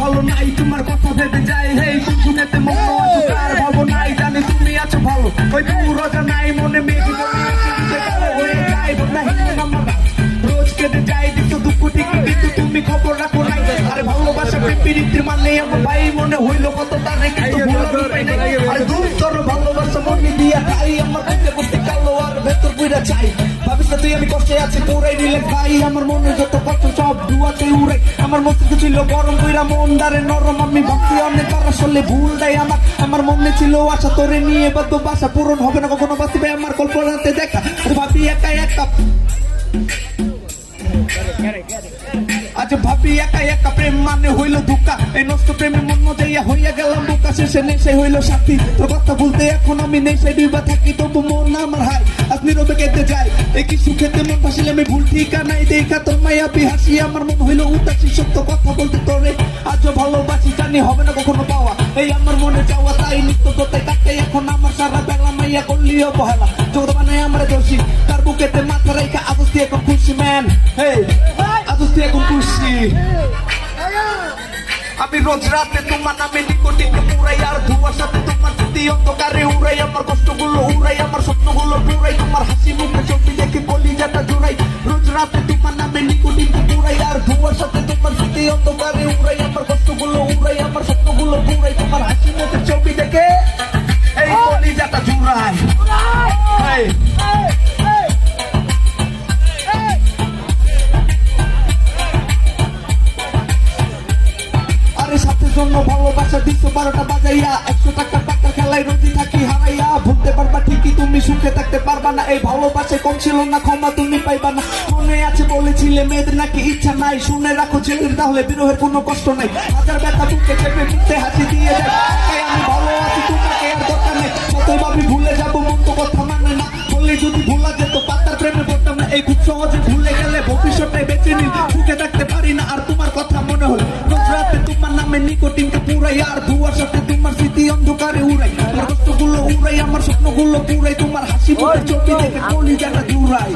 ভালো নাই তোমার কথা ভেবে যাই হে শুনেতে মন আছো আর ভাবো নাই জানি তুমি আছো ভালো ওই পুরো জানাই মনে মেঘ হয়ে যাই বন্ধা হিন্দু আমার রোজ কেটে যাই দিত দুঃখ ঠিক কিন্তু তুমি খবর রাখো নাই আরে ভালোবাসা প্রীতির মানে আমার ভাই মনে হইলো কত তার আরে দূর করো ভালোবাসা মনে দিয়া তাই আমার বুকে বুঝতে কালো আর ভেতর বুইরা চাই ভাবিস না তুই আমি কষ্টে আছি পুরাই দিলে ভাই আমার মনে যত কষ্ট সব দুয়াতে উড়ে আমার মস্তিষ্ক ছিল গরম কইরা মন দারে নরম আমি ভাবছি অনেক বার আসলে ভুল দেয় আমার মনে ছিল আশা তোরে নিয়ে বদ্ধ বাসা পূরণ হবে না কখনো বাস্তবে আমার কল্পনাতে দেখা ভাবি একা একা আজ ভাবি একা একা প্রেম মানে হইল ধোঁকা এই নষ্ট প্রেমে মন মজাইয়া হইয়া গেলাম বোকা শেষে নেশে হইল সাথী তোর কথা বলতে এখন আমি নেশে ডুবা থাকি তবু মন আমার হাই আজ নীরবে কেটে যায় এই কিছু খেতে মন ফাঁসিলে আমি ভুল ঠিকানাই দেখা তোর মায়াবি হাসি আমার মন হইল উদাসী সত্য কথা বলতে তোরে আজও ভালোবাসি জানি হবে না কখনো পাওয়া এই আমার মনে যাওয়া তাই নিত্য তোতে কাটে এখন আমার সারা বেলা মাইয়া করলি অবহেলা জগৎ বানায় আমার দোষী তার বুকেতে মাথা রেখা আবস্তি এখন খুশি ম্যান হে আবস্তি এখন খুশি আমি রোজ রাতে তোমার নামে নিকটিকে পুরাই আর ধোঁয়ার সাথে তোমার স্মৃতি অন্ধকারে উড়াই আমার কষ্টগুলো উড়াই আমার স্বপ্নগুলো পুরাই তোমার হাসি মুখে ছবি দেখে কলিজাটা জোড়াই রোজ রাতে তোমার নামে নিকটিকে পুরাই আর ধোঁয়ার সাথে তোমার স্মৃতি অন্ধকারে উড়াই আমার কষ্টগুলো উড়াই আমার স্বপ্নগুলো পুরাই তোমার হাসি মুখে ছবি দেখে এই কলিজাটা জোড়াই জন্য ভালোবাসা 212টা বাজাইয়া 100 টাকা টাকা খেলায় রোজি থাকি হারাইয়া ভুলতে পারবা ঠিকই তুমি সুখে থাকতে পারবা না এই ভালোবাসায় কম ছিল না ক্ষমা তুমি পাইবা না মনে আছে বলেছিলে মেয়েদের নাকি ইচ্ছা নাই শুনে রাখো ছেলের তাহলে বিরহের কোনো কষ্ট নাই হাজার ব্যথা বুকে চেপে মুখে হাসি দিয়ে যায় আমি ভালো আছি তোমাকে আর দরকার নেই যতই ভাবি ভুলে যাবো মন তো কথা মানে না বললে যদি ভুলা যেত পাতার প্রেমে পড়তাম না এই খুব সহজে ভুলে গেলে ভবিষ্যতে বেঁচে নিন সুখে থাকতে পারি না আর তোমার কথা মনে হল রোজ রাতে তোমার নামে নিকোটিনকে পুরাই আর ধোঁয়ার সাথে তোমার স্মৃতি অন্ধকারে উড়াই আমার কষ্টগুলো উড়াই আমার স্বপ্নগুলো পুরাই তোমার হাসি মুখে চোখে দেখে কলিজাটা জুড়াই